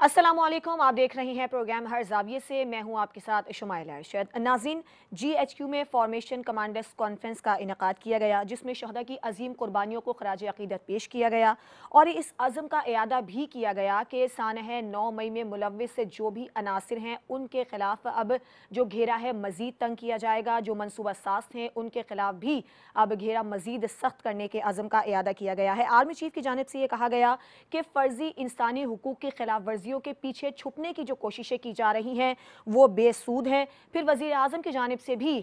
अस्सलामुअलैकुम, आप देख रहे हैं प्रोग्राम हर जाविये से। मैं हूं आपके साथ शुमाइल अरशद। नाज़रीन, GHQ में फॉर्मेशन कमांडर्स कॉन्फ्रेंस का इनेकाद किया गया, जिसमें शहदा की अजीम कुर्बानियों को खराज अकीदत पेश किया गया और इस अज़म का इयादा भी किया गया कि सानह 9 मई में मुलव्विस से जो भी अनासिर हैं उनके खिलाफ अब जो घेरा है मज़ीद तंग किया जाएगा। जो मनसूबा साज हैं उनके खिलाफ भी अब घेरा मज़ीद सख्त करने के अज़म का इयादा किया गया है। आर्मी चीफ की जानिब से ये कहा गया कि फ़र्जी इंसानी हुकूक की खिलाफ वर्जियों के पीछे छुपने की जो कोशिशें की जा रही हैं वो बेसूद हैं। फिर वज़ीर आज़म की जानिब से भी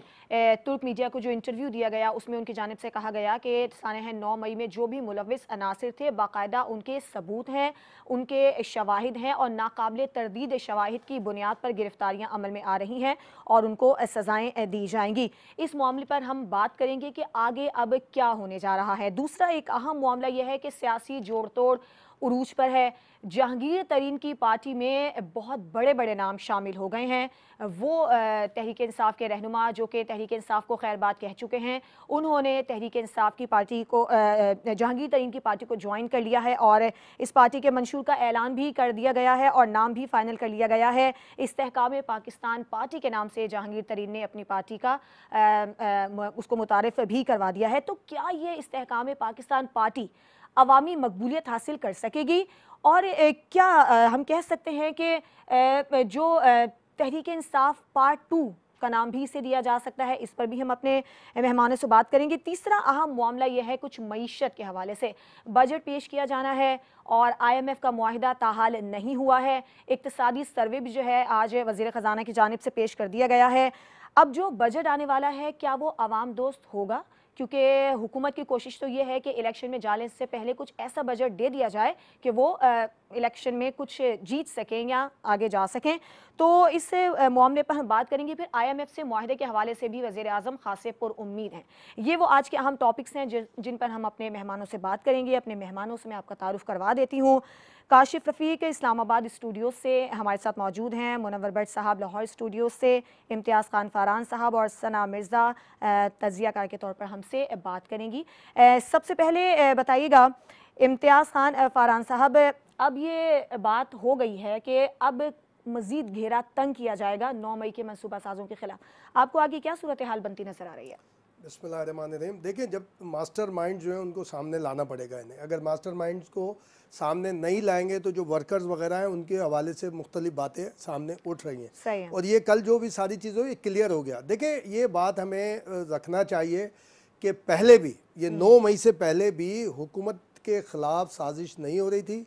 तुर्क मीडिया को जो इंटरव्यू दिया गया उसमें उनकी जानिब से कहा गया कि सानह 9 मई में जो भी मुलव्विस अनासिर थे बाकायदा उनके सबूत हैं, उनके शवाहिद हैं और नाकाबिल तरदीद शवाहिद की बुनियाद पर गिरफ्तारियां अमल में आ रही हैं और उनको सजाएं दी जाएंगी। इस मामले पर हम बात करेंगे कि आगे अब क्या होने जा रहा है। दूसरा एक अहम मामला यह है कि सियासी जोड़ तोड़ उरूज पर है। जहांगीर तरीन की पार्टी में बहुत बड़े बड़े नाम शामिल हो गए हैं। वो तहरीक इंसाफ के रहनुमा जो कि तहरीक इंसाफ को खैरबाद कह चुके हैं, उन्होंने तहरीक इंसाफ की पार्टी को जहांगीर तरीन की पार्टी को ज्वाइन कर लिया है और इस पार्टी के मंशूर का ऐलान भी कर दिया गया है और नाम भी फाइनल कर लिया गया है। इस्तेहकाम पाकिस्तान पार्टी के नाम से जहांगीर तरीन ने अपनी पार्टी का उसको मुतारिफ भी करवा दिया है। तो क्या ये इस्तेहकाम पाकिस्तान पार्टी अवामी मकबूलियत हासिल कर सकेगी और क्या हम कह सकते हैं कि जो तहरीक इंसाफ पार्ट 2 का नाम भी इसे दिया जा सकता है? इस पर भी हम अपने मेहमानों से बात करेंगे। तीसरा अहम मामला यह है कुछ मईशत के हवाले से। बजट पेश किया जाना है और IMF का मुआहिदा ताहाल नहीं हुआ है। इक्तिसादी सर्वे भी जो है आज वज़ीर ख़जाना की जानिब से पेश कर दिया गया है। अब जो बजट आने वाला है क्या वो आवाम दोस्त होगा? क्योंकि हुकूमत की कोशिश तो ये है कि इलेक्शन में जाने से पहले कुछ ऐसा बजट दे दिया जाए कि वो इलेक्शन में कुछ जीत सकें या आगे जा सकें। तो इस मामले पर हम बात करेंगे। फिर IMF से मुआहदे के हवाले से भी वज़ीर आज़म खासे पुरउम्मीद हैं। ये वो आज के अहम टॉपिक्स हैं जिन पर हम अपने मेहमानों से बात करेंगे। अपने मेहमानों से मैं आपका तारुफ करवा देती हूँ। काशिफ रफ़ीक इस्लामाबाद स्टूडियो से हमारे साथ मौजूद हैं, मुनव्वर भट्ट साहब लाहौर स्टूडियो से, इम्तियाज़ खान फ़ारान साहब और सना मिर्ज़ा तज़ियाकार के तौर पर हमसे बात करेंगी। सबसे पहले बताइएगा इम्तियाज़ खान फ़ारान साहब, अब ये बात हो गई है कि अब मज़ीद घेरा तंग किया जाएगा 9 मई के मनसूबा साजों के खिलाफ, आपको आगे क्या सूरत हाल बनती नज़र आ रही है? बिस्मिल्लाहिर्रहमानिर्रहीम। देखिए, जब मास्टर माइंड जो है उनको सामने लाना पड़ेगा इन्हें। अगर मास्टर माइंड्स को सामने नहीं लाएंगे तो जो वर्कर्स वगैरह हैं उनके हवाले से मुख्तलिफ बातें सामने उठ रही हैं। और ये कल जो भी सारी चीज़ें ये क्लियर हो गया। देखिए, ये बात हमें रखना चाहिए कि पहले भी ये 9 मई से पहले भी हुकूमत के ख़िलाफ़ साजिश नहीं हो रही थी,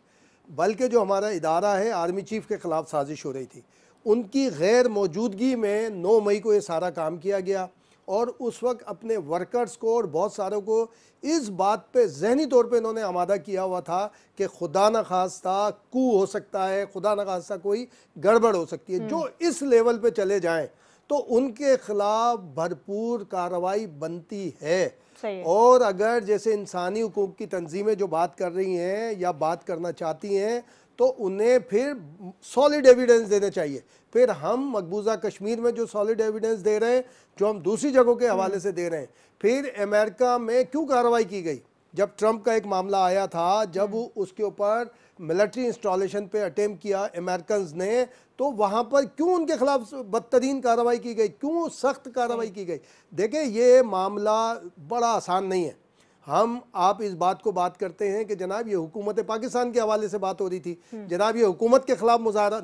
बल्कि जो हमारा इदारा है आर्मी चीफ़ के ख़िलाफ़ साजिश हो रही थी। उनकी गैर मौजूदगी में 9 मई को ये सारा काम किया गया और उस वक्त अपने वर्कर्स को और बहुत सारों को इस बात पे ज़हनी तौर पे इन्होंने आमादा किया हुआ था कि खुदा न खास्ता कू हो सकता है, खुदा न खास्ता कोई गड़बड़ हो सकती है। जो इस लेवल पे चले जाएं तो उनके खिलाफ भरपूर कार्रवाई बनती है। और अगर जैसे इंसानी हुकूक की तंजीमें जो बात कर रही हैं या बात करना चाहती हैं तो उन्हें फिर सॉलिड एविडेंस देने चाहिए। फिर हम मकबूजा कश्मीर में जो सॉलिड एविडेंस दे रहे हैं, जो हम दूसरी जगहों के हवाले से दे रहे हैं, फिर अमेरिका में क्यों कार्रवाई की गई? जब ट्रंप का एक मामला आया था, जब उसके ऊपर मिलिट्री इंस्टॉलेशन पे अटेम्प्ट किया अमेरिकन ने, तो वहाँ पर क्यों उनके खिलाफ बदतरीन कार्रवाई की गई, क्यों सख्त कार्रवाई की गई? देखिए, ये मामला बड़ा आसान नहीं है। आप इस बात को बात करते हैं कि जनाब ये हुकूमत पाकिस्तान के हवाले से बात हो रही थी, जनाब ये हुकूमत के खिलाफ मुजाहरा।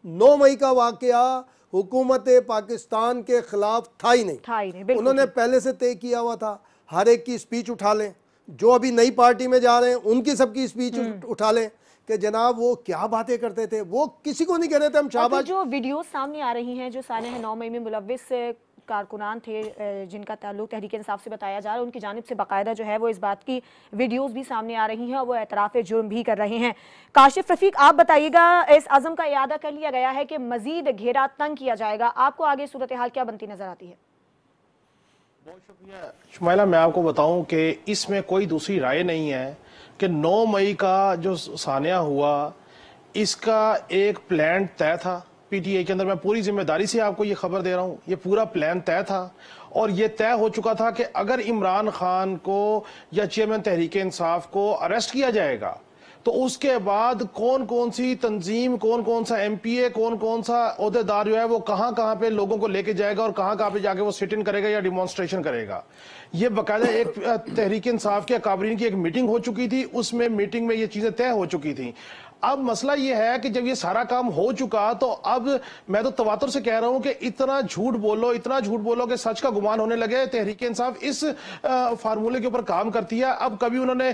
9 मई का वाकया हुकूमत पाकिस्तान के खिलाफ था ही नहीं। उन्होंने पहले से तय किया हुआ था। हर एक की स्पीच उठा लें, जो अभी नई पार्टी में जा रहे हैं उनकी सबकी स्पीच उठा लें कि जनाब वो क्या बातें करते थे, वो किसी को नहीं कह रहे थे हम शाबाश। जो वीडियो सामने आ रही हैं जो सानह 9 मई में मुलव्विस कारकुनान थे जिनका ताल्लुक तहरीक इंसाफ से बताया जा रहा है, उनकी जानिब से बाकायदा जो है वो इस बात की वीडियोस भी सामने आ रही हैं और वो एतराफ़ जुर्म भी कर रहे हैं। काशिफ रफ़ीक, आप बताइएगा, इस अज़म का इयादा कर लिया गया है कि मज़ीद घेरा तंग किया जाएगा, आपको आगे सूरत हाल क्या बनती नज़र आती है? बहुत शुक्रिया शुमाइला। मैं आपको बताऊं कि इसमें कोई दूसरी राय नहीं है कि 9 मई का जो सानिया हुआ इसका एक प्लान तय था PTA के अंदर। मैं पूरी जिम्मेदारी से आपको ये खबर दे रहा हूँ, ये पूरा प्लान तय था और ये तय हो चुका था कि अगर इमरान खान को या चेयरमैन तहरीक इंसाफ को अरेस्ट किया जाएगा तो उसके बाद कौन कौन सी तंजीम, कौन कौन सा एमपीए, कौन कौन सा ओहदेदार जो है वो कहां कहां पे लोगों को लेके जाएगा और कहां कहां पे जाके वो सिट इन करेगा या डिमॉन्स्ट्रेशन करेगा। ये बाकायदा एक तहरीक इंसाफ के अकाबरीन की एक मीटिंग हो चुकी थी, उसमें मीटिंग में ये चीजें तय हो चुकी थी। अब मसला ये है कि जब ये सारा काम हो चुका तो अब मैं तो तवातुर से कह रहा हूं कि इतना झूठ बोलो कि सच का गुमान होने लगे। तहरीक इंसाफ इस फार्मूले के ऊपर काम करती है। अब कभी उन्होंने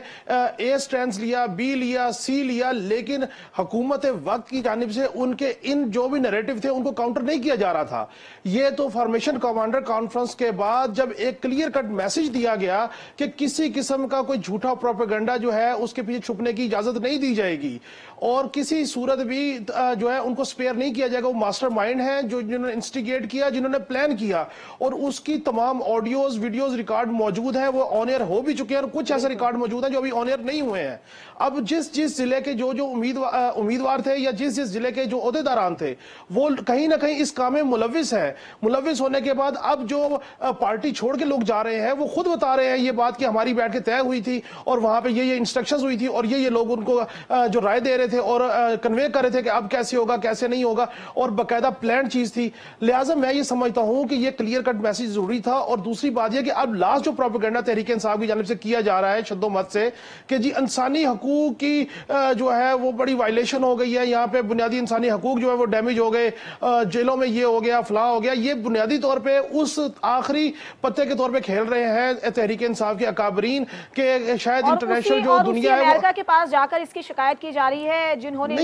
ए स्टैंड लिया, बी लिया, सी लिया, लेकिन हुकूमत वक्त की जानिब से उनके इन जो भी नैरेटिव थे उनको काउंटर नहीं किया जा रहा था। ये तो फॉर्मेशन कमांडर कॉन्फ्रेंस के बाद जब एक क्लियर कट मैसेज दिया गया कि किसी किस्म का कोई झूठा प्रोपेगेंडा जो है उसके पीछे छुपने की इजाजत नहीं दी जाएगी और किसी सूरत भी जो है उनको स्पेयर नहीं किया जाएगा। वो मास्टरमाइंड है जो जिन्होंने इंस्टिगेट किया, जिन्होंने प्लान किया, और उसकी तमाम ऑडियोज वीडियोज रिकॉर्ड मौजूद है, वो ऑन एयर हो भी चुके हैं और कुछ ऐसे रिकॉर्ड मौजूद हैं जो अभी ऑन एयर नहीं हुए हैं। अब जिस जिस जिले के जो जो उम्मीदवार थे या जिस जिस जिले के जो ओहदेदारान थे वो कहीं ना कहीं इस काम में मुलविस है। मुलविस होने के बाद अब जो पार्टी छोड़ के लोग जा रहे हैं वो खुद बता रहे हैं ये बात कि हमारी बैठ के तय हुई थी और वहां पे ये इंस्ट्रक्शंस हुई थी और ये लोग उनको जो राय दे रहे थे और कन्वे कर रहे थे कि अब कैसे होगा कैसे नहीं होगा, और बाकायदा प्लान चीज थी। लिहाजा मैं ये समझता हूं कि ये क्लियर कट मैसेज जरूरी था। और दूसरी बात यह कि अब लास्ट जो प्रोपेगेंडा तहरीक इंसाफ की जानिब से किया जा रहा है शद्दोमत से कि जी इंसानी हकूक की जो है वो बड़ी वायलेशन हो गई है, यहाँ पे बुनियादी इंसानी हकूक जो है वो डैमेज हो गए, जेलों में ये हो गया फलाह हो गया, ये बुनियादी तौर पर उस आखिरी पत्ते के तौर पर खेल रहे हैं तहरीक इंसाफ के अकाबरीन के शायद इंटरनेशनल जो दुनिया है अमेरिका के पास जाकर इसकी शिकायत की जा रही है जिन्होंने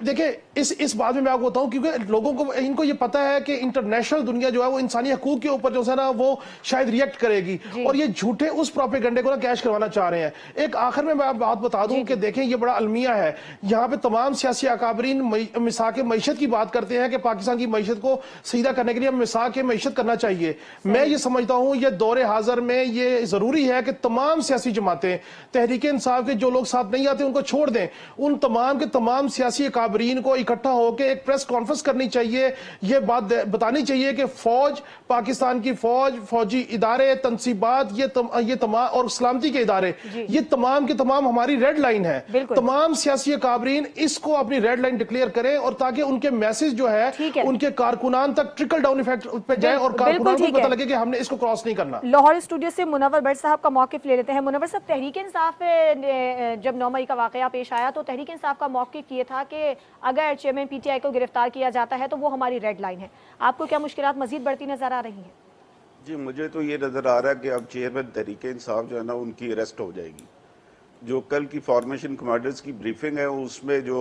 देखे इस बात में मैं आपको बताऊं क्योंकि लोगों को इनको ये पता है कि इंटरनेशनल दुनिया जो है वो इंसानी हकूक के ऊपर जो है ना वो शायद रिएक्ट करेगी और ये झूठे उस प्रोपेगेंडे को ना कैश करवाना चाह रहे हैं। एक आखिर में मैं बात बता दूं कि देखें ये बड़ा अलमिया है, यहाँ पे तमाम सियासी अकाबरीन मिसाक मईशत की बात करते हैं कि पाकिस्तान की मईशत को सीधा करने के लिए मिसाक मईशत करना चाहिए। मैं ये समझता हूं ये दौरे हाजिर में ये जरूरी है कि तमाम सियासी जमातें तहरीक इंसाफ के जो लोग साथ नहीं आते उनको छोड़ दें, उन तमाम के तमाम सियासी अकाबरीन को इकट्ठा होकर एक प्रेस कॉन्फ्रेंस करनी चाहिए। ये बात बतानी चाहिए कि फौज, पाकिस्तान की फौज, फौजी इदारे, तंसीबात, ये तमाम और सलामती के इदारे, ये तमाम के तमाम हमारी रेड लाइन है। तमाम सियासी अकाबरीन इसको अपनी रेड लाइन डिक्लेयर करें और ताकि उनके मैसेज जो है उनके कारकुनान तक ट्रिकल डाउन इफेक्ट पे जाए और कारकुनान को पता लगे कि हमने इसको क्रॉस नहीं करना। लाहौर स्टूडियो से मुनव्वर भट्ट साहब का मौकिफ ले लेते हैं। मुनव्वर साहब, तहरीक इंसाफ जब 9 मई का वाकया पेश आया तो तहरीक इंसाफ का मौकिफ ये था कि अगर चेयरमैन पीटीआई को गिरफ्तार किया जाता है तो वो हमारी रेड लाइन है। आपको क्या मुश्किलात मजीद बढ़ती नजर आ रही हैं? जी, मुझे तो ये नज़र आ रहा है कि अब चेयरमैन तहरीक इंसाफ जो है ना उनकी अरेस्ट हो जाएगी। जो कल की फॉर्मेशन कमांडर्स की ब्रीफिंग है उसमें जो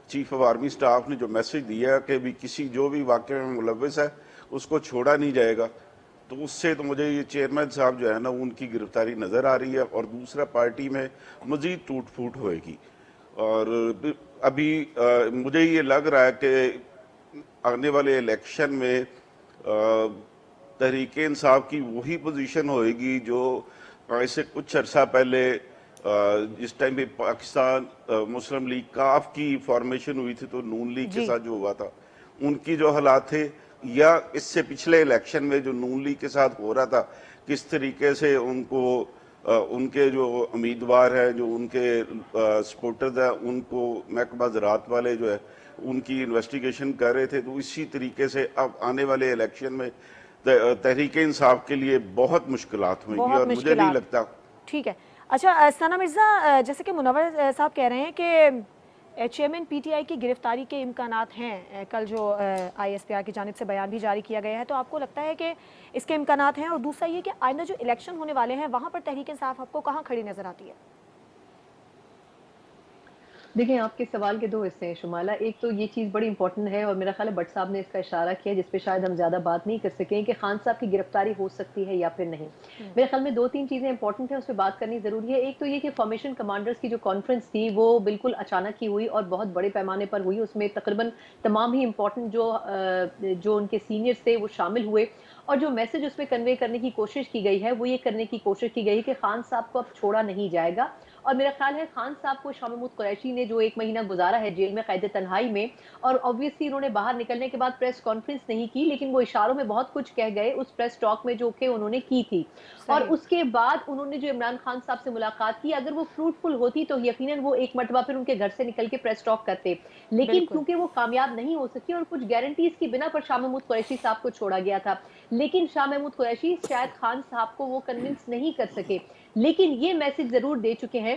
चीफ ऑफ आर्मी स्टाफ ने जो मैसेज दिया कि भी किसी जो भी वाक़े में मुलव्विस है उसको छोड़ा नहीं जाएगा, तो उससे तो मुझे ये चेयरमैन साहब जो है ना उनकी गिरफ्तारी नज़र आ रही है और दूसरा पार्टी में मज़ीद टूट फूट होएगी। और अभी मुझे ये लग रहा है कि आने वाले इलेक्शन में तहरीक इंसाफ की वही पोजीशन होएगी जो ऐसे कुछ अर्सा पहले जिस टाइम पे पाकिस्तान मुस्लिम लीग काफ की फॉर्मेशन हुई थी तो नून लीग के साथ जो हुआ था उनकी जो हालात थे, या इससे पिछले इलेक्शन में जो नून लीग के साथ हो रहा था किस तरीके से उनको उनके जो उम्मीदवार हैं, जो उनके सपोर्टर्स हैं, उनको महकमा ज़राअत वाले जो है उनकी इन्वेस्टिगेशन कर रहे थे। तो इसी तरीके से अब आने वाले इलेक्शन में तहरीक इंसाफ के लिए बहुत मुश्किलात होंगी और मुझे नहीं लगता। ठीक है, अच्छा सना मिर्जा, जैसे कि मुनव्वर साहब कह रहे हैं कि चेयरमैन पीटीआई की गिरफ्तारी के इम्कानात हैं, कल जो आईएसपीआर की जानिब से बयान भी जारी किया गया है, तो आपको लगता है कि इसके इम्कानात हैं? और दूसरा ये कि आइंदा जो इलेक्शन होने वाले हैं वहाँ पर तहरीक इंसाफ आपको कहाँ खड़ी नजर आती है? देखिए, आपके सवाल के दो हिस्से हैं शुमाला। एक तो ये चीज़ बड़ी इंपॉर्टेंट है और मेरा ख्याल है भट्ट साहब ने इसका इशारा किया जिस पे शायद हम ज़्यादा बात नहीं कर सकें कि खान साहब की गिरफ्तारी हो सकती है या फिर नहीं। मेरे ख्याल में 2-3 चीज़ें इंपॉर्टेंट हैं, उस पर बात करनी ज़रूरी है। एक तो ये कि फॉर्मेशन कमांडर्स की जो कॉन्फ्रेंस थी वो बिल्कुल अचानक ही हुई और बहुत बड़े पैमाने पर हुई। उसमें तकरीबन तमाम ही इंपॉर्टेंट जो उनके सीनियर्स थे वो शामिल हुए और जो मैसेज उसमें कन्वे करने की कोशिश की गई है वो ये करने की कोशिश की गई है कि खान साहब को अब छोड़ा नहीं जाएगा और मेरा ख्याल है खान साहब को शाह महमूद कुरैशी ने जो 1 महीना गुजारा है जेल में कैद तन्हाई में, और ऑब्वियसली उन्होंने बाहर निकलने के बाद प्रेस कॉन्फ्रेंस नहीं की, लेकिन वो इशारों में बहुत कुछ कह गए उस प्रेस टॉक में जो कि उन्होंने की थी। और उसके बाद उन्होंने जो इमरान खान साहब से मुलाकात की, अगर वो फ्रूटफुल होती तो यकीनन वो एक मरतबा फिर उनके घर से निकल के प्रेस टॉक करते, लेकिन क्योंकि वो कामयाब नहीं हो सकी और कुछ गारंटीज की बिना पर शाह महमूद कुरैशी साहब को छोड़ा गया था। लेकिन शाह महमूद कुरैशी शायद खान साहब को वो कन्विंस नहीं कर सके, लेकिन ये मैसेज जरूर दे चुके हैं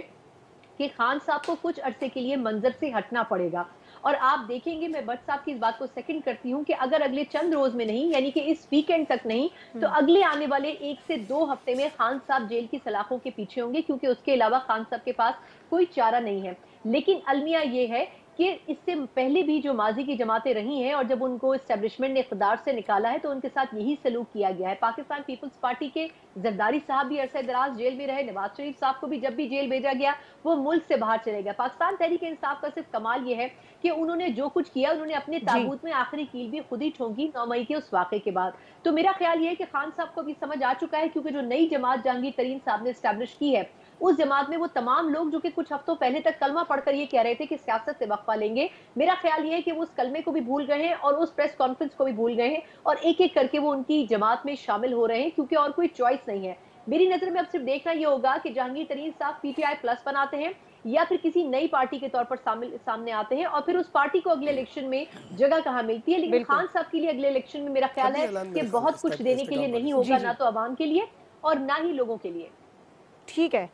कि खान साहब को कुछ अरसे के लिए मंजर से हटना पड़ेगा। और आप देखेंगे, मैं भट्ट साहब की इस बात को सेकंड करती हूं कि अगर अगले चंद रोज में नहीं, यानी कि इस वीकेंड तक नहीं, तो अगले आने वाले 1 से 2 हफ्ते में खान साहब जेल की सलाखों के पीछे होंगे, क्योंकि उसके अलावा खान साहब के पास कोई चारा नहीं है। लेकिन अलमिया ये है कि इससे पहले भी जो माजी की जमातें रही हैं और जब उनको एस्टेब्लिशमेंट ने इक़्तिदार से निकाला है तो उनके साथ यही सलूक किया गया है। पाकिस्तान पीपल्स पार्टी के जरदारी साहब भी अरसे दराज जेल में रहे, नवाज शरीफ साहब को भी जब भी जेल भेजा गया वो मुल्क से बाहर चले गए। पाकिस्तान तहरीक इंसाफ का सिर्फ कमाल ये है कि उन्होंने जो कुछ किया, उन्होंने अपने ताबूत में आखिरी कील भी खुद ही ठोंकी 9 मई के उस वाक़े के बाद। तो मेरा ख्याल ये है कि खान साहब को भी समझ आ चुका है, क्योंकि जो नई जमात जहांगीर तरीन साहब ने एस्टैब्लिश की है, उस जमात में वो तमाम लोग जो कि कुछ हफ्तों पहले तक कलमा पढ़कर ये कह रहे थे कि सियासत से वक्फा लेंगे, मेरा ख्याल ये है कि वो उस कलमे को भी भूल गए हैं और उस प्रेस कॉन्फ्रेंस को भी भूल गए हैं, और एक एक करके वो उनकी जमात में शामिल हो रहे हैं, क्योंकि और कोई चॉइस नहीं है। मेरी नजर में अब सिर्फ देखना ये होगा कि जहांगीर तरीन साहब पीटीआई प्लस बनाते हैं या फिर किसी नई पार्टी के तौर पर सामने आते हैं, और फिर उस पार्टी को अगले इलेक्शन में जगह कहां मिलती है। लेकिन खान साहब के लिए अगले इलेक्शन में मेरा ख्याल है कि बहुत कुछ देने के लिए नहीं होगा, ना तो आवाम के लिए और ना ही लोगों के लिए। ठीक है,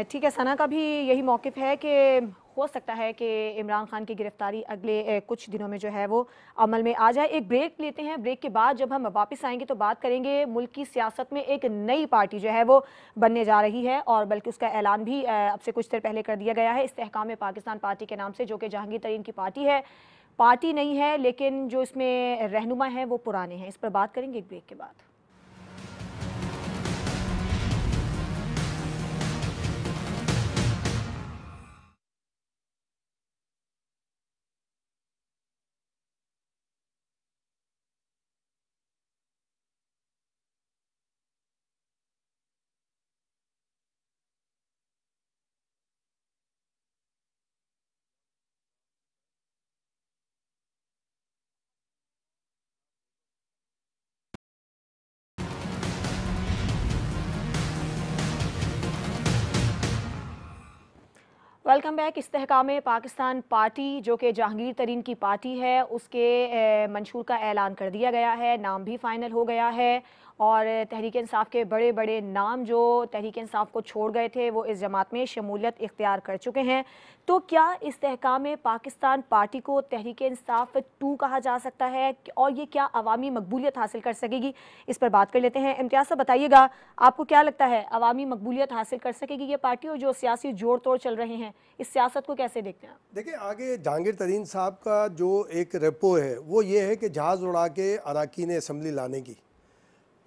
ठीक है। सना का भी यही मौक़िफ़ है कि हो सकता है कि इमरान खान की गिरफ्तारी अगले कुछ दिनों में जो है वो अमल में आ जाए। एक ब्रेक लेते हैं, ब्रेक के बाद जब हम वापस आएंगे तो बात करेंगे मुल्क की सियासत में एक नई पार्टी जो है वो बनने जा रही है, और बल्कि उसका ऐलान भी अब से कुछ देर पहले कर दिया गया है, इस्तेहकाम पाकिस्तान पार्टी के नाम से, जो कि जहांगीर तरीन की पार्टी है। पार्टी नहीं है, लेकिन जो इसमें रहनुमा हैं वो पुराने हैं। इस पर बात करेंगे एक ब्रेक के बाद। Welcome back. Istehkam Pakistan party जो कि जहांगीर तरीन की पार्टी है, उसके मंशूर का ऐलान कर दिया गया है, नाम भी फाइनल हो गया है, और तहरीक इंसाफ के बड़े बड़े नाम जो तहरीक इंसाफ को छोड़ गए थे वो इस जमात में शमूलियत इख्तियार कर चुके हैं। तो क्या इस्तेहकाम पाकिस्तान पार्टी को तहरीक इंसाफ 2 कहा जा सकता है, और ये क्या अवामी मकबूलियत हासिल कर सकेगी? इस पर बात कर लेते हैं। इम्तियाज़ साहब बताइएगा, आपको क्या लगता है अवामी मकबूलियत हासिल कर सकेगी ये पार्टी, और जो सियासी जोड़ तोड़ चल रहे हैं इस सियासत को कैसे देखते हैं? देखिए, आगे जहांगीर तरीन साहब का जो एक रेपो है वो ये है कि जहाज़ उड़ा के अराकीन असम्बली लाने की,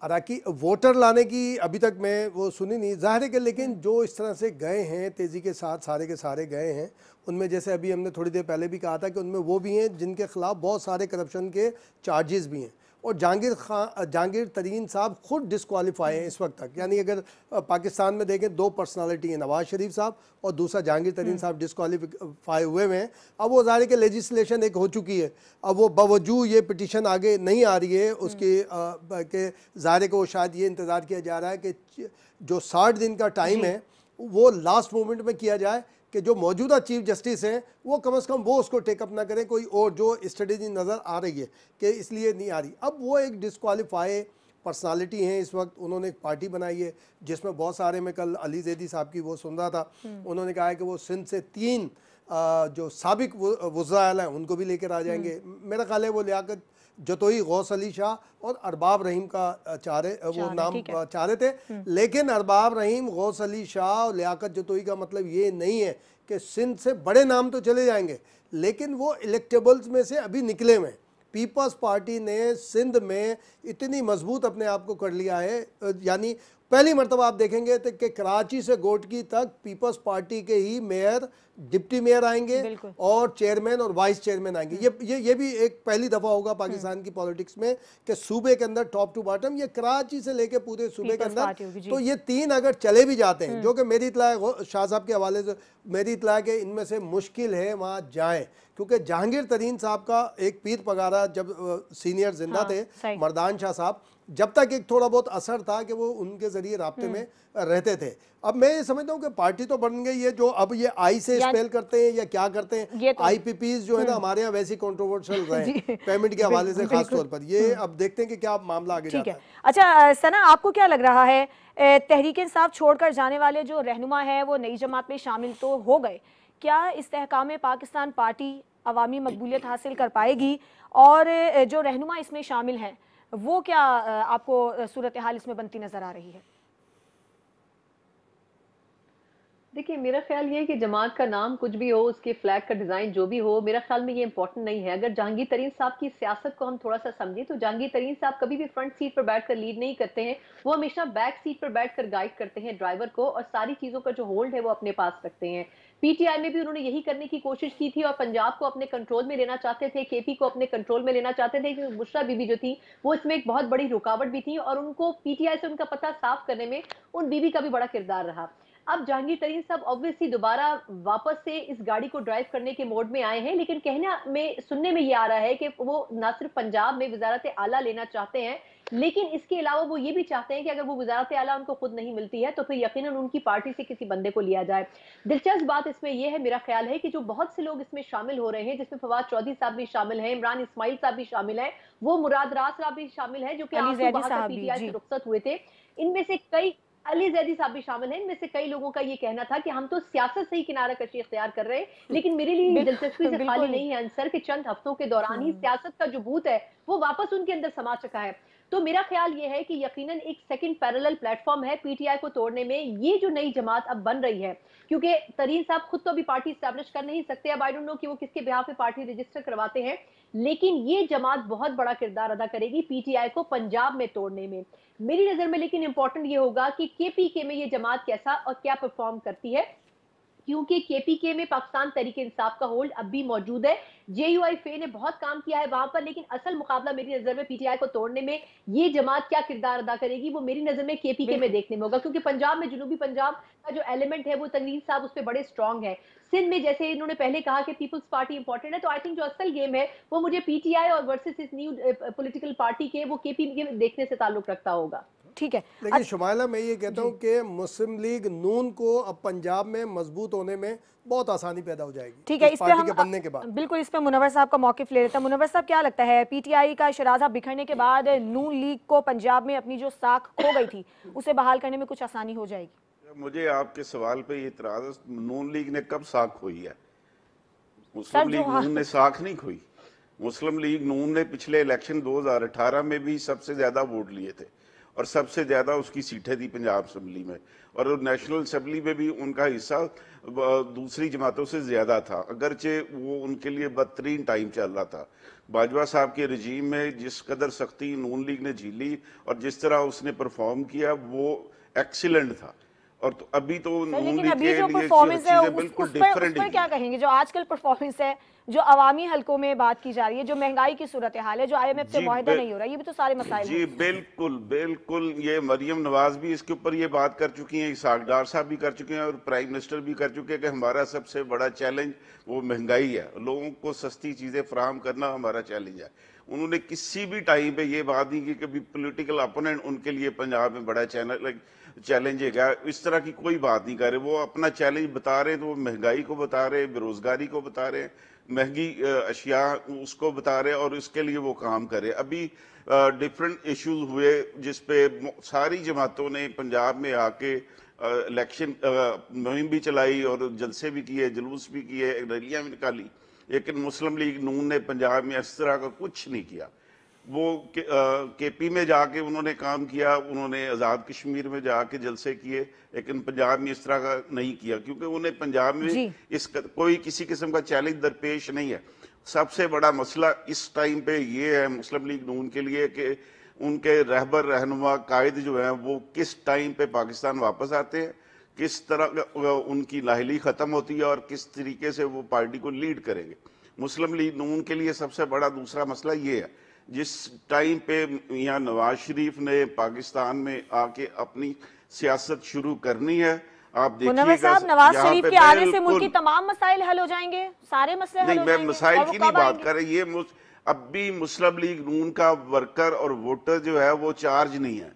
अराकी वोटर लाने की अभी तक मैं वो सुनी नहीं, ज़ाहिर है कि, लेकिन जो इस तरह से गए हैं तेज़ी के साथ, सारे के सारे गए हैं, उनमें जैसे अभी हमने थोड़ी देर पहले भी कहा था कि उनमें वो भी हैं जिनके ख़िलाफ़ बहुत सारे करप्शन के चार्जेस भी हैं, और जहांगीर तरीन साहब खुद डिस्क्वालीफाई हैं इस वक्त तक। यानी अगर पाकिस्तान में देखें 2 पर्सनालिटी हैं, नवाज शरीफ साहब और दूसरा जहांगीर तरीन साहब डिस्क्वालीफाई हुए हैं। अब वो ज़ाहिर के लेजिस्लेशन एक हो चुकी है, अब वो बावजूद ये पिटीशन आगे नहीं आ रही है उसकी के ज़ाहिर को शायद ये इंतज़ार किया जा रहा है कि जो 60 दिन का टाइम है वो लास्ट मोमेंट में किया जाए कि जो मौजूदा चीफ जस्टिस हैं वो कम से कम वो उसको टेकअप ना करें, कोई और जो स्ट्रेटेजी नज़र आ रही है कि इसलिए नहीं आ रही। अब वो एक डिस्क्वालीफाई पर्सनालिटी हैं इस वक्त, उन्होंने एक पार्टी बनाई है जिसमें बहुत सारे, मैं कल अली जैदी साहब की वो सुन रहा था, उन्होंने कहा है कि वो सिंध से 3 जो साबिक वज़राए हैं उनको भी लेकर आ जाएंगे। मेरा ख्याल है वो लियाकत जतोई, गौस अली शाह और अरबाब रहीम का वो नाम चाह रहे थे, लेकिन अरबाब रहीम, गौस अली शाह और लियाकत जतोई का मतलब ये नहीं है कि सिंध से बड़े नाम तो चले जाएंगे, लेकिन वो इलेक्टेबल्स में से अभी निकले हुए। पीपल्स पार्टी ने सिंध में इतनी मजबूत अपने आप को कर लिया है, यानी पहली मरतबा आप देखेंगे तो कि कराची से गोटकी तक पीपल्स पार्टी के ही मेयर, डिप्टी मेयर आएंगे और चेयरमैन और वाइस चेयरमैन आएंगे। ये भी एक पहली दफा होगा पाकिस्तान की पॉलिटिक्स में कि सूबे के अंदर टॉप टू बॉटम, ये कराची से लेके पूरे सूबे के अंदर। तो ये 3 अगर चले भी जाते हैं, जो कि मेरी इत्तला है, शाह साहब के हवाले से मेरी इत्तला है कि इनमें से मुश्किल है वहाँ जाएं, क्योंकि जहांगीर तरीन साहब का एक पीर पगारा जब सीनियर जिंदा थे, मर्दान शाह साहब, जब तक एक थोड़ा बहुत असर था कि वो उनके जरिए राब्ते में रहते थे। अब मैं ये समझता हूँ कि पार्टी तो बन गई है, जो अब ये आई से स्पेल करते हैं या क्या करते हैं, आईपीपीज जो है ना हमारे यहाँ वैसी कंट्रोवर्शियल रहे हैं पेमेंट के हवाले से खास तौर पर। ये अब देखते हैं कि क्या मामला आगे जाता है। अच्छा सना, आपको क्या लग रहा है, तहरीक इंसाफ छोड़कर जाने वाले जो रहनुमा है वो नई जमात में शामिल तो हो गए, क्या इस्तेहकाम पाकिस्तान पार्टी अवामी मकबूलियत हासिल कर पाएगी, और जो रहनुमा इसमें शामिल हैं वो क्या आपको सूरत हाल इसमें बनती नजर आ रही है? देखिए, मेरा ख्याल ये है कि जमात का नाम कुछ भी हो, उसके फ्लैग का डिजाइन जो भी हो, मेरा ख्याल में ये इंपॉर्टेंट नहीं है। अगर जहांगीर तरीन साहब की सियासत को हम थोड़ा सा समझें तो जहांगीर तरीन साहब कभी भी फ्रंट सीट पर बैठकर लीड नहीं करते हैं, वो हमेशा बैक सीट पर बैठकर गाइड करते हैं ड्राइवर को, और सारी चीजों का जो होल्ड है वो अपने पास रखते हैं। पीटीआई में भी उन्होंने यही करने की कोशिश की थी और पंजाब को अपने कंट्रोल में लेना चाहते थे, केपी को अपने कंट्रोल में लेना चाहते थे, क्योंकि बुशरा बीबी जो थी वो इसमें एक बहुत बड़ी रुकावट भी थी, और उनको पीटीआई से उनका पता साफ करने में उन बीबी का भी बड़ा किरदार रहा। अब जहांगीर तरीन साहब ऑब्वियसली दोबारा वापस से इस गाड़ी को ड्राइव करने के मोड में आए हैं, लेकिन कहने में सुनने में ये आ रहा है कि वो ना सिर्फ पंजाब में वजारत आला लेना चाहते हैं, लेकिन इसके अलावा वो ये भी चाहते हैं कि अगर वो वजारत आला उनको खुद नहीं मिलती है तो फिर यकीनन उनकी पार्टी से किसी बंदे को लिया जाए। दिलचस्प बात इसमें यह है, मेरा ख्याल है कि जो बहुत से लोग इसमें शामिल हो रहे हैं, जिसमें फवाद चौधरी साहब भी शामिल हैं, इमरान इस्माइल साहब भी शामिल हैं, वो मुराद राज साहब भी शामिल हैं, जो कि पीटीआई से रुखसत हुए थे, इनमें से कई, अली जैदी साहब भी शामिल हैं। इनमें से कई लोगों का ये कहना था कि हम तो सियासत से ही किनारा कशी इख्तियार कर रहे हैं, लेकिन मेरे लिए दिलचस्पी से खाली नहीं है अंसर के चंद हफ्तों के दौरान ही सियासत का जो भूत है वो वापस उनके अंदर समा चुका है। तो मेरा ख्याल ये है कि यकीनन एक सेकंड पैरेलल प्लेटफॉर्म है पीटीआई को तोड़ने में, ये जो नई जमात अब बन रही है, क्योंकि तरीन साहब खुद तो अभी पार्टी स्टैब्लिश कर नहीं सकते, अब आई डोंट नो कि वो किसके बिहाफ पे पार्टी रजिस्टर करवाते हैं, लेकिन ये जमात बहुत बड़ा किरदार अदा करेगी पीटीआई को पंजाब में तोड़ने में मेरी नजर में। लेकिन इंपॉर्टेंट ये होगा कि केपीके में ये जमात कैसा और क्या परफॉर्म करती है, क्योंकि केपीके में पाकिस्तान तहरीक इंसाफ का होल्ड अब भी मौजूद है। जेयूआईफे ने बहुत काम किया है वहां पर, लेकिन असल मुकाबला मेरी नजर में पीटीआई को तोड़ने में ये जमात क्या किरदार अदा करेगी वो मेरी नजर में केपीके में देखने में होगा, क्योंकि पंजाब में, जनूबी पंजाब का जो एलिमेंट है वो तंगीर साहब उस पर बड़े स्ट्रांग है। सिंध में जैसे इन्होंने पहले कहा कि पीपल्स पार्टी इंपॉर्टेंट है, तो आई थिंक जो असल गेम है वो मुझे पीटीआई और वर्सेस इस न्यू पॉलिटिकल पार्टी के वो केपीके में देखने से ताल्लुक रखता होगा। ठीक है, लेकिन शुमाइला मैं ये कहता हूँ कि मुस्लिम लीग नून को अब पंजाब में मजबूत होने में बहुत आसानी पैदा हो जाएगी। ठीक है, इस पे हम बनने के बाद बिल्कुल इस पे मुनव्वर साहब का मौकिफ ले लेता हूं। मुनव्वर साहब, क्या लगता है पीटीआई का शराजा बिखरने के बाद नून लीग को पंजाब में अपनी जो साख खो गई थी उसे बहाल करने में कुछ आसानी हो जाएगी? मुझे आपके सवाल पे ये इतराज है, नून लीग ने कब साख खोई है? मुस्लिम लीग नून ने साख नहीं खोई। मुस्लिम लीग नून ने पिछले इलेक्शन 2018 में भी सबसे ज्यादा वोट लिए थे और सबसे ज्यादा उसकी सीटें थी पंजाब असम्बली में, और नेशनल असम्बली में भी उनका हिस्सा दूसरी जमातों से ज्यादा था, अगरचे वो उनके लिए बदतरीन टाइम चल रहा था। बाजवा साहब के रजीम में जिस कदर सख्ती नून लीग ने झीली और जिस तरह उसने परफॉर्म किया वो एक्सीलेंट था, और तो अभी तो नून लीग के लिए चीजें बिल्कुल डिफरेंट है। क्या कहेंगे जो आजकल परफॉर्मेंस है, जो अवामी हलकों में बात की जा रही है, जो महंगाई की सूरत हाल है, जो IMF से मुआहदा नहीं हो रहा, ये भी तो सारे मसाइल जी बिल्कुल बिल्कुल। ये मरियम नवाज भी इसके ऊपर ये बात कर चुकी हैं, इसाक डार साहब भी कर चुके हैं और प्राइम मिनिस्टर भी कर चुके हैं कि हमारा सबसे बड़ा चैलेंज वो महंगाई है, लोगों को सस्ती चीजें फराहम करना हमारा चैलेंज है। उन्होंने किसी भी टाइम पे ये बात नहीं की कि पॉलिटिकल अपोनेंट उनके लिए पंजाब में बड़ा चैलेंज है, इस तरह की कोई बात नहीं कर रहे। वो अपना चैलेंज बता रहे तो वो महंगाई को बता रहे, बेरोजगारी को बता रहे, महंगी अशिया उसको बता रहे, और इसके लिए वो काम करे। अभी डिफरेंट इश्यूज हुए जिसपे सारी जमातों ने पंजाब में आके इलेक्शन मुहिम भी चलाई और जलसे भी किए, जुलूस भी किए, रैलियां भी निकाली, लेकिन मुस्लिम लीग नून ने पंजाब में इस तरह का कुछ नहीं किया। वो केपी में जाके उन्होंने काम किया, उन्होंने आज़ाद कश्मीर में जाके जलसे किए, लेकिन पंजाब में इस तरह का नहीं किया, क्योंकि उन्हें पंजाब में कोई किसी किस्म का चैलेंज दरपेश नहीं है। सबसे बड़ा मसला इस टाइम पे ये है मुस्लिम लीग नून के लिए कि उनके रहबर रहनुमा कायद जो हैं वो किस टाइम पे पाकिस्तान वापस आते हैं, किस तरह उनकी नाहली ख़त्म होती है और किस तरीके से वो पार्टी को लीड करेंगे। मुस्लिम लीग नून के लिए सबसे बड़ा दूसरा मसला ये है, जिस टाइम पे यहाँ नवाज शरीफ ने पाकिस्तान में आके अपनी सियासत शुरू करनी है, आप देखिएगा नवाज शरीफ के आने से मुल्क की तमाम मसाइल हल हो जाएंगे, सारे मसले हल हो जाएंगे। मैं मसाइल की नहीं बात कर रही, ये अब भी मुस्लिम लीग नून का वर्कर और वोटर जो है वो चार्ज नहीं है,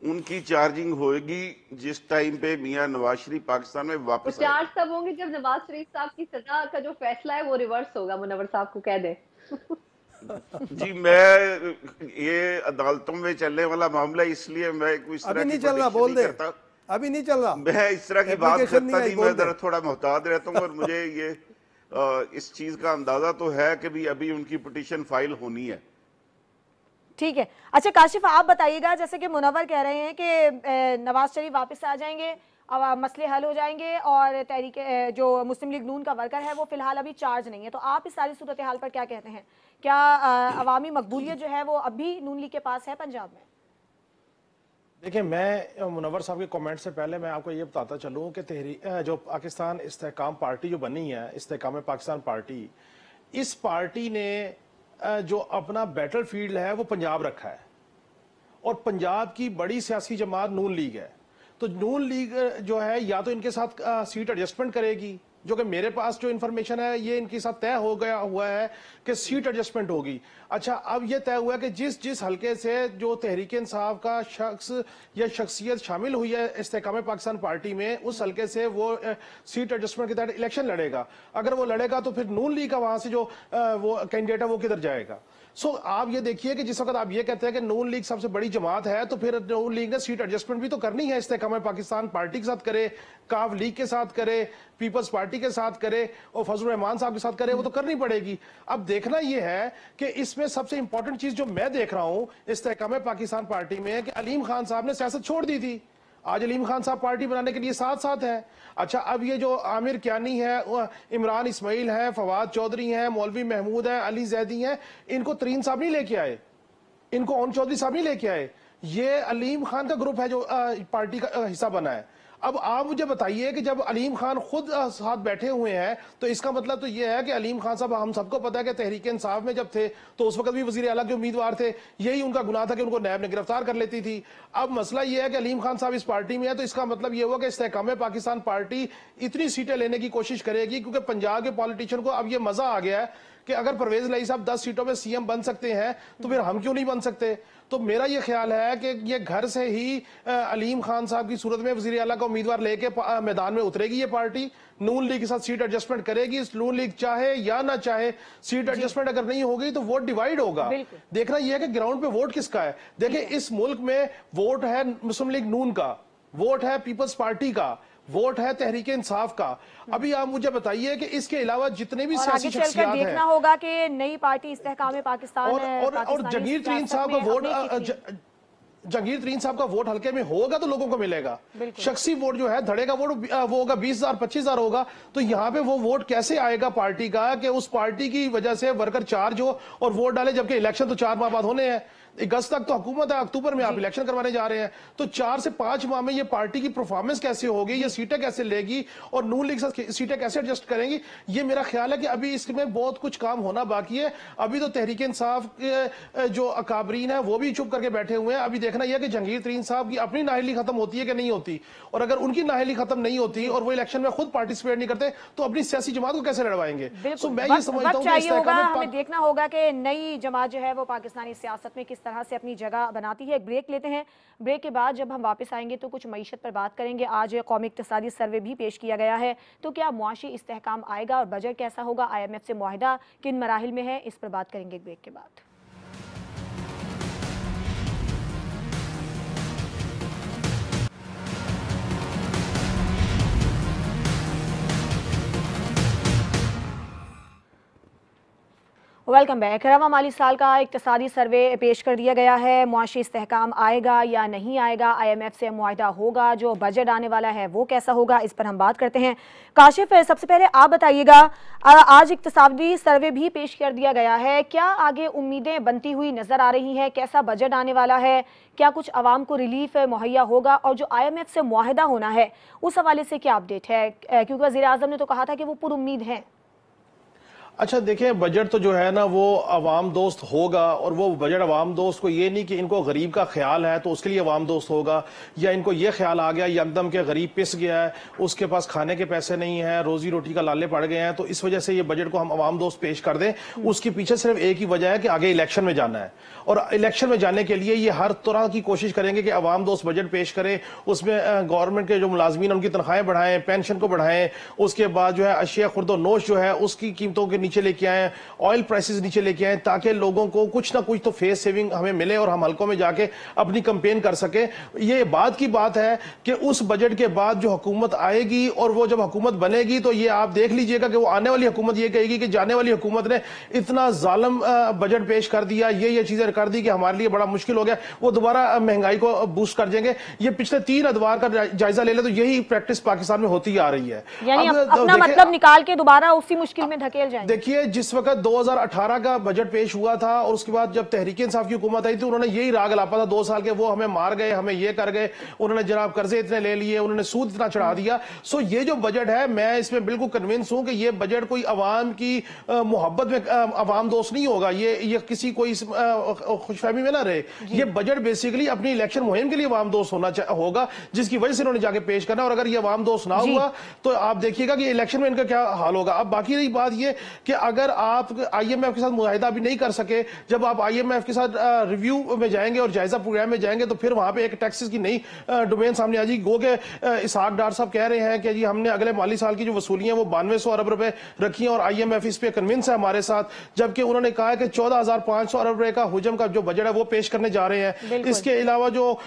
उनकी चार्जिंग होगी जिस टाइम पे मियां नवाज शरीफ पाकिस्तान में वापस आए। चार्ज तब होंगे जब नवाज शरीफ साहब की सजा का जो फैसला है वो रिवर्स होगा। मुनव्वर साहब को कह दें। जी, मैं ये अदालतों में चलने वाला मामला, इसलिए मैं इस तरह नहीं चल रहा, बोल दे, अभी नहीं चल रहा, मैं इस तरह की बात करता नहीं, मैं जरा थोड़ा मोहतात रहता हूँ और मुझे ये इस चीज का अंदाजा तो है कि भी अभी उनकी पिटीशन फाइल होनी है। ठीक है, अच्छा काशिफ आप बताइएगा, जैसे कि मुनव्वर कह रहे हैं कि नवाज शरीफ वापस आ जाएंगे, अब मसले हल हो जाएंगे और तहरीक जो मुस्लिम लीग नून का वर्कर है वो फिलहाल अभी चार्ज नहीं है, तो आप इस सारी सूरत हाल पर क्या कहते हैं? क्या अवामी मकबूलियत जो है वो अभी नून लीग के पास है पंजाब में? देखिए, मैं मुनव्वर साहब के कमेंट से पहले मैं आपको ये बताता चलूँ कि जो पाकिस्तान इस्तेहकाम पार्टी जो बनी है, इस्तेहकाम पाकिस्तान पार्टी, इस पार्टी ने जो अपना बैटल फील्ड है वो पंजाब रखा है और पंजाब की बड़ी सियासी जमात नून लीग है। तो नून लीग जो है या तो इनके साथ सीट एडजस्टमेंट करेगी, जो कि मेरे पास जो इन्फॉर्मेशन है ये इनके साथ तय हो गया हुआ है कि सीट एडजस्टमेंट होगी। अच्छा, अब ये तय हुआ है कि जिस जिस हलके से जो तहरीक इंसाफ का शख्स या शख्सियत शामिल हुई है इस्तेहकाम पाकिस्तान पार्टी में, उस हलके से वो सीट एडजस्टमेंट के तहत इलेक्शन लड़ेगा। अगर वो लड़ेगा तो फिर नून लीग का वहां से जो वो कैंडिडेट है वो किधर जाएगा। आप ये देखिए कि जिस वक्त आप ये कहते हैं कि नून लीग सबसे बड़ी जमात है, तो फिर नून लीग ने सीट एडजस्टमेंट भी तो करनी है, इस्तेहकाम पाकिस्तान पार्टी के साथ करे, काफ लीग के साथ करे, पीपल्स पार्टी के साथ करे और फजल रहमान साहब के साथ करे, वो तो करनी पड़ेगी। अब देखना यह है कि इसमें सबसे इंपॉर्टेंट चीज जो मैं देख रहा हूं इस्तेहकाम पाकिस्तान पार्टी में कि अलीम खान साहब ने सियासत छोड़ दी थी, आज अलीम खान साहब पार्टी बनाने के लिए साथ साथ है। अच्छा, अब ये जो आमिर कियानी है, इमरान इस्माइल है, फवाद चौधरी हैं, मौलवी महमूद है, अली जैदी हैं, इनको तरीन साहब नहीं लेके आए, इनको ओन चौधरी साहब नहीं लेके आए, ये अलीम खान का ग्रुप है जो पार्टी का हिस्सा बना है। अब आप मुझे बताइए कि जब अलीम खान खुद साथ बैठे हुए हैं तो इसका मतलब तो यह है कि अलीम खान साहब, हम सबको पता है कि तहरीक इंसाफ में जब थे तो उस वक्त भी वजीर आला के उम्मीदवार थे, यही उनका गुनाह था कि उनको नैब ने गिरफ्तार कर लेती थी। अब मसला यह है कि अलीम खान साहब इस पार्टी में है, तो इसका मतलब यह हुआ कि इस्तेहकाम पाकिस्तान पार्टी इतनी सीटें लेने की कोशिश करेगी, क्योंकि पंजाब के पॉलिटिशियन को अब यह मजा आ गया है कि अगर परवेज लाई साहब 10 सीटों में सीएम बन सकते हैं तो फिर हम क्यों नहीं बन सकते। तो मेरा ये ख्याल है कि ये घर से ही अलीम खान साहब की सूरत में वजीर आला का उम्मीदवार लेके मैदान में उतरेगी ये पार्टी, नून लीग के साथ सीट एडजस्टमेंट करेगी। नून लीग चाहे या ना चाहे, सीट एडजस्टमेंट अगर नहीं होगी तो वोट डिवाइड होगा। देखना यह है कि ग्राउंड पे वोट किसका है। देखिए, इस मुल्क में वोट है मुस्लिम लीग नून का, वोट है पीपल्स पार्टी का, वोट है तहरीक इंसाफ का। अभी आप मुझे बताइए कि इसके अलावा जितने भी सियासी शख्सियत हैं, देखना होगा कि नई पार्टी इस्तेहकाम पाकिस्तान और जगीर तरीन साहब का वोट, जगीर तरीन साहब का वोट हल्के में होगा तो लोगों को मिलेगा। शख्सी वोट जो है, धड़े का वोट वो होगा 20,000 25,000 होगा, तो यहाँ पे वो वोट कैसे आएगा पार्टी का कि उस पार्टी की वजह से वर्कर चार्ज हो और वोट डाले, जबकि इलेक्शन तो 4 माह बाद होने हैं। अगस्त तक तो हुकूमत है, अक्टूबर में आप इलेक्शन करवाने जा रहे हैं, तो 4 से 5 माह में ये पार्टी की परफॉर्मेंस कैसे होगी, ये सीटें कैसे लेगी और नून लीग सीटें कैसे एडजस्ट करेंगी, ये मेरा ख्याल है कि अभी इसमें बहुत कुछ काम होना बाकी है। अभी तो तहरीक इंसाफ के जो अकाबरीन है वो भी चुप करके बैठे हुए हैं। अभी देखना यह कि जंगीर तरीन साहब की अपनी नाहली खत्म होती है कि नहीं होती, और अगर उनकी नाहली खत्म नहीं होती और वो इलेक्शन में खुद पार्टिसिपेट नहीं करते तो अपनी सियासी जमात को कैसे लड़वाएंगे। सो मैं ये समझता हूं हमें देखना होगा कि नई जमात जो है वो पाकिस्तानी सियासत में किस तरह से अपनी जगह बनाती है। एक ब्रेक लेते हैं, ब्रेक के बाद जब हम वापस आएंगे तो कुछ मईशत पर बात करेंगे। आज कौमी इक्तिसादी सर्वे भी पेश किया गया है, तो क्या मुआशी इस्तेहकाम आएगा और बजट कैसा होगा, IMF से मुआहिदा किन मराहिल में है, इस पर बात करेंगे एक ब्रेक के बाद। Welcome back. रवा माली साल का इक्तिसादी सर्वे पेश कर दिया गया है। मुआशी इस्तेहकाम आएगा या नहीं आएगा, IMF से मुआहिदा होगा, जो बजट आने वाला है वो कैसा होगा, इस पर हम बात करते हैं। काशिफ, सबसे पहले आप बताइएगा, आज इक्तिसादी सर्वे भी पेश कर दिया गया है, क्या आगे उम्मीदें बनती हुई नजर आ रही हैं? कैसा बजट आने वाला है? क्या कुछ आवाम को रिलीफ मुहैया होगा? और जो IMF से मुआहिदा होना है उस हवाले से क्या अपडेट है, क्योंकि वज़ीर आज़म ने तो कहा था कि वो पुरुम्मीद हैं। अच्छा देखिए, बजट तो जो है ना वो अवाम दोस्त होगा, और वो बजट अवाम दोस्त को ये नहीं कि इनको गरीब का ख्याल है तो उसके लिए अवाम दोस्त होगा, या इनको ये ख्याल आ गया यकदम के गरीब पिस गया है, उसके पास खाने के पैसे नहीं है, रोजी रोटी का लाले पड़ गए हैं, तो इस वजह से ये बजट को हम अवाम दोस्त पेश कर दें। उसके पीछे सिर्फ एक ही वजह है कि आगे इलेक्शन में जाना है, और इलेक्शन में जाने के लिए ये हर तरह की कोशिश करेंगे कि अवाम दोस्त बजट पेश करें। उसमें गवर्नमेंट के जो मुलाजमीन उनकी तनख्वाहें बढ़ाएं, पेंशन को बढ़ाएं, उसके बाद जो है अशिया खुर्दो नोश जो है उसकी कीमतों के नीचे लेके आए, ऑयल प्राइसेस नीचे लेके आए, ताकि लोगों को कुछ ना कुछ तो फेस सेविंग हमें मिले और हम हलकों में जाके अपनी कैंपेन कर सके। ये बात की बात है कि उस बजट के बाद जो हुकूमत आएगी और वो जब हुकूमत बनेगी तो ये आप देख लीजिएगा कि वो आने वाली हुकूमत ये कहेगी कि जाने वाली हुकूमत ने इतना जालिम बजट पेश कर दिया, ये चीजें कर दी कि हमारे लिए बड़ा मुश्किल हो गया। वो दोबारा महंगाई को बूस्ट कर देंगे। ये पिछले 3 अदवार का जायजा ले ले तो यही प्रैक्टिस पाकिस्तान में होती आ रही है। यानी अपना मतलब निकाल के दोबारा उसी मुश्किल में धकेल जाएंगे। देखिए, जिस वक्त 2018 का बजट पेश हुआ था और उसके बाद जब तहरीक इंसाफ की हुकूमत आई थी, उन्होंने यही राग लापा था 2 साल के, वो हमें मार गए, हमें ये कर गए, उन्होंने जनाब कर्जे इतने ले लिए, उन्होंने सूद इतना चढ़ा दिया। सो ये जो बजट है, मैं इसमें बिल्कुल कन्विंस हूं कि ये बजट कोई अवाम की मोहब्बत में अवाम दोस्त नहीं होगा। ये किसी कोई खुशफहमी में ना रहे। ये बजट बेसिकली अपनी इलेक्शन मुहिम के लिए अवाम दोस्त होगा, जिसकी वजह से इन्होंने जाके पेश करना। और अगर ये अवाम दोस्त ना हुआ तो आप देखिएगा कि इलेक्शन में इनका क्या हाल होगा। अब बाकी रही बात ये कि अगर आप IMF के साथ मुआहिदा भी नहीं कर सके, जब आप IMF के साथ रिव्यू में जाएंगे और जायजा प्रोग्राम में जाएंगे तो फिर वहां पे एक टैक्सेस की नई डोमेन सामने आ जाएगी। गो के इसहाक डार साहब कह रहे हैं कि जी हमने अगले माली साल की जो वसूलियां वो 9200 अरब रुपए रखी हैं और IMF इस पे कन्विंस है हमारे साथ, जबकि उन्होंने कहा है कि 14,500 अरब रुपए का हुजम का जो बजट है वो पेश करने जा रहे हैं। इसके अलावा जो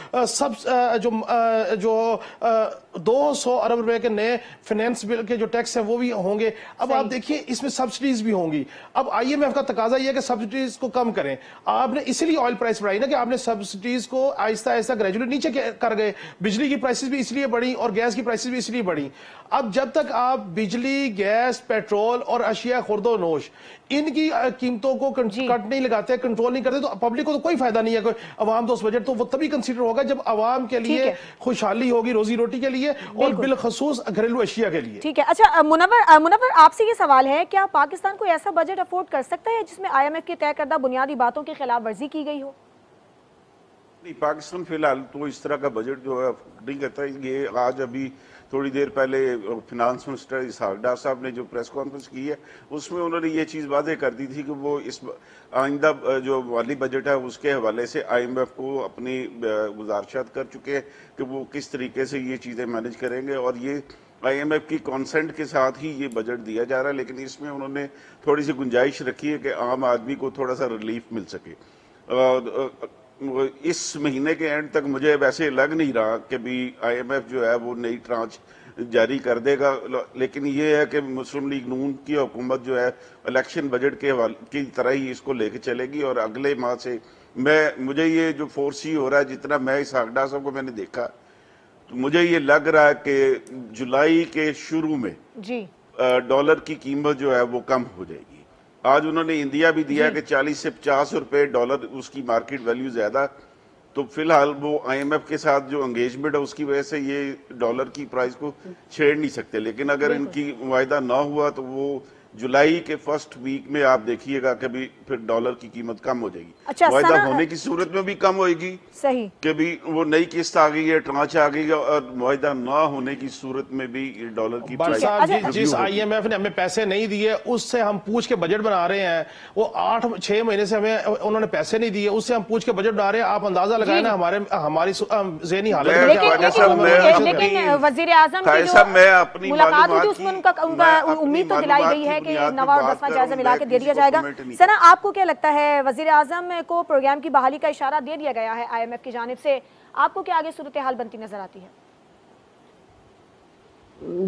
200 अरब रुपए के नए फाइनेंस बिल के जो टैक्स है वो भी होंगे। अब आप देखिए इसमें सब्सिडीज भी होंगी। अब IMF का तकाजा यह है कि सब्सिडीज को कम करें। आपने इसीलिए ऑयल प्राइस बढ़ाई ना कि आपने सब्सिडीज को आहिस्ता आहिस्ता ग्रेजुअली नीचे कर गए। बिजली की प्राइसेस भी इसलिए बढ़ी और गैस की प्राइसेस भी इसलिए बढ़ी। अब जब तक आप बिजली, गैस, पेट्रोल और अशिया खुर्दो नोश इनकी कीमतों को कट नहीं लगाते, कंट्रोल नहीं करते, तो पब्लिक को तो कोई फायदा नहीं है। कोई अवाम दोस्त बजट तो वो तभी कंसीडर होगा जब अवाम के लिए खुशहाली होगी, रोजी रोटी के लिए और बिलखसूस घरेलू अशिया के लिए। ठीक है। अच्छा मुनव्वर, आपसे ये सवाल है, क्या पाकिस्तान को ऐसा बजट अफोर्ड कर सकता है जिसमें IMF की तय करदा बुनियादी बातों की खिलाफ वर्जी की गई हो? नहीं, पाकिस्तान फिलहाल तो इस तरह का बजट जो है नहीं करता। ये आज अभी थोड़ी देर पहले फिनांस मिनिस्टर इसहाक डार साहब ने जो प्रेस कॉन्फ्रेंस की है उसमें उन्होंने ये चीज़ वादे कर दी थी कि वो इस आइंदा जो माली बजट है उसके हवाले से IMF को अपनी गुजारिशात कर चुके हैं कि वो किस तरीके से ये चीज़ें मैनेज करेंगे, और ये IMF की कॉन्सेंट के साथ ही ये बजट दिया जा रहा है। लेकिन इसमें उन्होंने थोड़ी सी गुंजाइश रखी है कि आम आदमी को थोड़ा सा रिलीफ मिल सके। इस महीने के एंड तक मुझे वैसे लग नहीं रहा कि भी IMF जो है वो नई ट्रांच जारी कर देगा। लेकिन ये है कि मुस्लिम लीग नून की हुकूमत जो है इलेक्शन बजट के की तरह ही इसको लेके चलेगी, और अगले माह से मुझे ये जो फोर्सी हो रहा है, जितना मैं इसहाक डार साहब को मैंने देखा तो मुझे ये लग रहा है कि जुलाई के शुरू में डॉलर की कीमत जो है वो कम हो जाएगी। आज उन्होंने इंडिया भी दिया कि 40 से 50 रुपए डॉलर उसकी मार्केट वैल्यू ज्यादा, तो फिलहाल वो IMF के साथ जो एंगेजमेंट है उसकी वजह से ये डॉलर की प्राइस को छेड़ नहीं सकते। लेकिन अगर इनकी मुआहिदा ना हुआ तो वो जुलाई के फर्स्ट वीक में आप देखिएगा कि भी फिर डॉलर की कीमत कम हो जाएगी। अच्छा, मुआहिदा होने की सूरत में भी कम होगी, सही कि भी वो नई किस्त आ गई है, ट्रांच आ गई है, और मुआहिदा ना होने की सूरत में भी डॉलर की प्राइस। जिस IMF ने हमें पैसे नहीं दिए उससे हम पूछ के बजट बना रहे हैं, वो 8-6 महीने से हमें उन्होंने पैसे नहीं दिए, उससे हम पूछ के बजट बना रहे हैं। आप अंदाजा लगाए ना हमारी ज़हनी हालत। लेकिन वज़ीर आज़म की जो मुलाकात हुई थी उसमें उनका उम्मीद तो दिलाई गई है कि 9वां और 10वां जायजा मिला के दे दिया जाएगा। सना, आपको क्या लगता है, वज़ीर आज़म को प्रोग्राम की बहाली का इशारा दे दिया गया है IMF की जानिब से, आपको क्या आगे सूरत हाल बनती नजर आती है?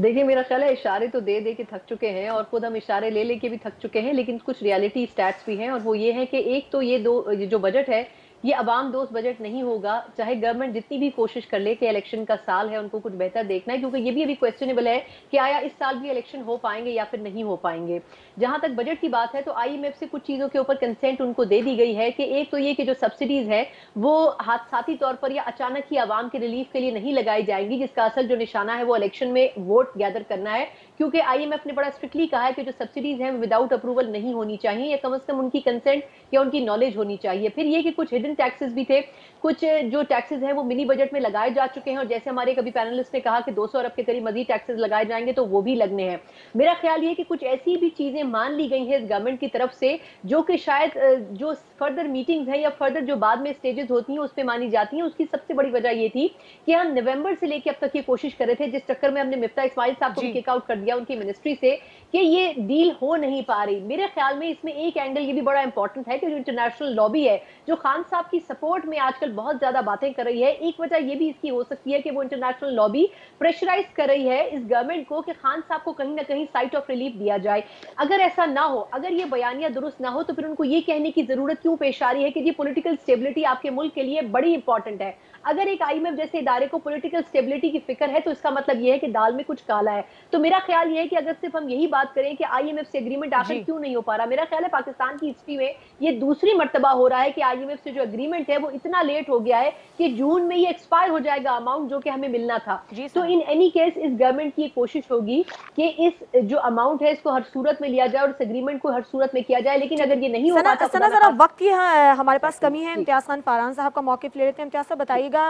देखिए मेरा ख्याल है इशारे तो दे दे के थक चुके हैं और खुद हम इशारे ले लेके भी थक चुके हैं, लेकिन कुछ रियलिटी स्टैट्स भी हैं और वो ये है कि एक तो ये जो बजट है ये अवाम दोस्त बजट नहीं होगा, चाहे गवर्नमेंट जितनी भी कोशिश कर ले कि इलेक्शन का साल है उनको कुछ बेहतर देखना है, क्योंकि ये भी अभी क्वेश्चनेबल है कि आया इस साल भी इलेक्शन हो पाएंगे या फिर नहीं हो पाएंगे। जहां तक बजट की बात है तो आईएमएफ से कुछ चीजों के ऊपर कंसेंट उनको दे दी गई है कि एक तो ये कि जो सब्सिडीज है वो हादसाती तौर पर या अचानक ही आवाम के रिलीफ के लिए नहीं लगाई जाएंगी, जिसका असल जो निशाना है वो इलेक्शन में वोट गैदर करना है, क्योंकि आईएमएफ ने बड़ा स्ट्रिक्टली कहा है कि जो सब्सिडीज हैं विदाउट अप्रूवल नहीं होनी चाहिए या कम से कम उनकी कंसेंट या उनकी नॉलेज होनी चाहिए। फिर ये कि कुछ हिडन टैक्सेस भी थे, कुछ जो टैक्सेस हैं वो मिनी बजट में लगाए जा चुके हैं और जैसे हमारे कभी पैनलिस्ट ने कहा कि 200 अरब के करीब मजीद टैक्सेस लगाए जाएंगे तो वो भी लगने हैं। मेरा ख्याल ये कि कुछ ऐसी भी चीजें मान ली गई हैं गवर्नमेंट की तरफ से जो कि शायद जो फर्दर मीटिंग्स हैं या फर्दर जो बाद में स्टेजेस होती हैं उस पर मानी जाती हैं। उसकी सबसे बड़ी वजह ये थी कि हम नवंबर से लेकर अब तक ये कोशिश कर रहे थे, जिस चक्कर में हमने मिफ्ता इस्माइल साहब को किक आउट कर दिया उनकी मिनिस्ट्री से, कि ये डील हो नहीं पा रही। मेरे ख्याल में इसमें एक एंगल ये भी बड़ा इंपॉर्टेंट है कि जो इंटरनेशनल लॉबी है जो खान साहब की सपोर्ट में आजकल बहुत ज्यादा बातें कर रही है, एक वजह ये भी इसकी हो सकती है कि वो इंटरनेशनल लॉबी प्रेशराइज कर रही है इस गवर्नमेंट को कि खान साहब को कहीं ना कहीं साइट ऑफ रिलीफ दिया जाए। अगर ऐसा ना हो, अगर ये बयानिया दुरुस्त ना हो तो फिर उनको ये कहने की जरूरत क्यों पेश आ रही है कि जी पॉलिटिकल स्टेबिलिटी आपके मुल्क के लिए बड़ी इंपॉर्टेंट है। अगर एक आईएमएफ जैसे इदारे को पॉलिटिकल स्टेबिलिटी की फिक्र है तो इसका मतलब यह है कि दाल में कुछ काला है। तो मेरा ख्याल यह है कि अगर सिर्फ हम यही बात करें कि आईएमएफ से एग्रीमेंट आखिर क्यों नहीं हो पा रहा, मेरा ख्याल है पाकिस्तान की हिस्ट्री में ये दूसरी मर्तबा हो रहा है कि आईएमएफ से जो एग्रीमेंट है वो इतना लेट हो गया है कि जून में ये एक्सपायर हो जाएगा अमाउंट जो कि हमें मिलना था। तो इन एनी केस इस गवर्नमेंट की कोशिश होगी कि इस जो अमाउंट है इसको हर सूरत में लिया जाए और इस एग्रीमेंट को हर सूरत में किया जाए, लेकिन अगर ये नहीं हो पाता तो जरा वक्त की हमारे पास कमी है। इम्तियाज खान फरहान साहब का मौक़िफ़ ले लेते हैं। इम्तियाज साहब बताइएगा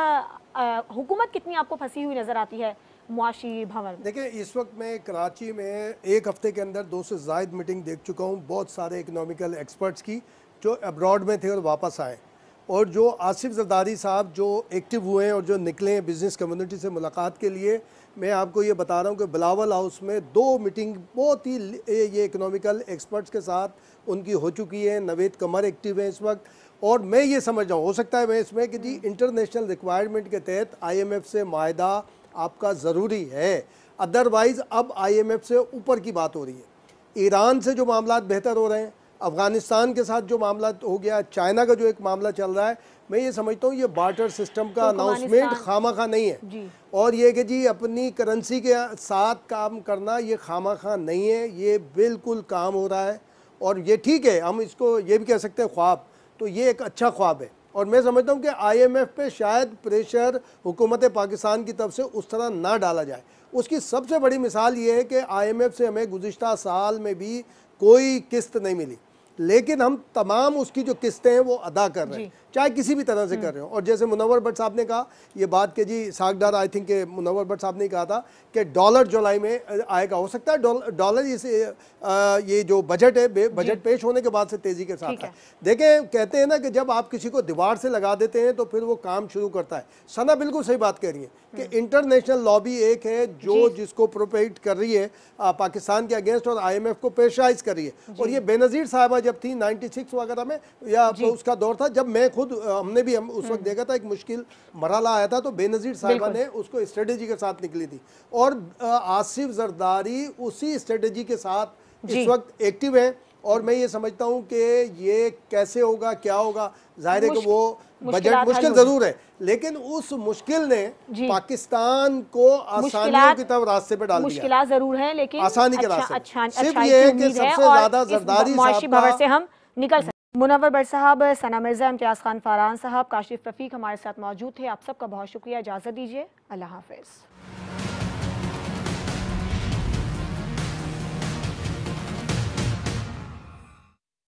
हुकूमत कितनी आपको फंसी हुई नजर आती है मुआशी भंवर में? देखिए इस वक्त मैं कराची में एक हफ्ते के अंदर 2 से ज़ायद मीटिंग देख चुका हूँ बहुत सारे इकोनॉमिकल एक्सपर्ट्स की जो अब्रॉड में थे और वापस आए, और जो आसिफ जरदारी साहब जो एक्टिव हुए हैं और जो निकले हैं बिज़नेस कम्युनिटी से मुलाकात के लिए, मैं आपको ये बता रहा हूँ कि बिलावल हाउस में 2 मीटिंग बहुत ही ये इकोनॉमिकल एक्सपर्ट्स के साथ उनकी हो चुकी है। नवेद कमर एक्टिव है इस वक्त, और मैं ये समझ रहा हूँ हो सकता है मैं इसमें कि जी इंटरनेशनल रिक्वायरमेंट के तहत आईएमएफ से मायदा आपका ज़रूरी है, अदरवाइज़ अब आईएमएफ से ऊपर की बात हो रही है। ईरान से जो मामला बेहतर हो रहे हैं, अफ़गानिस्तान के साथ जो मामला हो गया, चाइना का जो एक मामला चल रहा है, मैं ये समझता हूँ ये बार्टर सिस्टम का अनाउंसमेंट खामखा नहीं है, और ये कि जी अपनी करेंसी के साथ काम करना ये खामखा नहीं है, ये बिल्कुल काम हो रहा है। और ये ठीक है, हम इसको ये भी कह सकते हैं ख्वाब, तो ये एक अच्छा ख्वाब है। और मैं समझता हूँ कि आईएमएफ पे शायद प्रेशर हुकूमत पाकिस्तान की तरफ से उस तरह ना डाला जाए। उसकी सबसे बड़ी मिसाल ये है कि आईएमएफ से हमें गुज़िश्ता साल में भी कोई किस्त नहीं मिली, लेकिन हम तमाम उसकी जो किस्तें हैं वो अदा कर रहे हैं, चाहे किसी भी तरह से कर रहे हो। और जैसे मुनव्वर भट्ट साहब ने कहा ये बात कि जी सागदार, आई थिंक मुनव्वर भट्ट साहब ने कहा था कि डॉलर जुलाई में आएगा, हो सकता है डॉलर ये जो बजट है बजट पेश होने के बाद से तेज़ी के साथ है। देखें कहते हैं ना कि जब आप किसी को दीवार से लगा देते हैं तो फिर वो काम शुरू करता है। सना बिल्कुल सही बात कह रही है कि इंटरनेशनल लॉबी एक है जो जिसको प्रोपेट कर रही है पाकिस्तान के अगेंस्ट और आईएमएफ को प्रेशराइज कर रही है। और ये बेनज़ीर साहबा जब थी 96 वगैरह में या उसका दौर था जब मैं खुद हमने भी हम उस वक्त देखा था, एक मुश्किल मरहला आया था तो बेनज़ीर साहिबा ने उसको स्ट्रेटेजी के साथ निकली थी, और आसिफ जरदारी उसी स्ट्रेटेजी के साथ इस वक्त एक्टिव है। और मैं ये समझता हूँ कि ये कैसे होगा, क्या होगा, जाहिर है कि वो बजट मुश्किल जरूर है, लेकिन उस मुश्किल ने पाकिस्तान को आसानियों की तरफ रास्ते पे डाल दिया। मुश्किलात जरूर है लेकिन आसानी के रास्ते सिर्फ ये है कि सबसे ज्यादा जरदारी साहब से हम निकल सकते। मुनव्वर भट्ट साहब, सना मिर्जा, इम्तियाज खान फरहान साहब, काशिफ रफीक हमारे साथ मौजूद थे। आप सबका बहुत शुक्रिया। इजाज़त दीजिए, अल्लाह हाफ़िज़।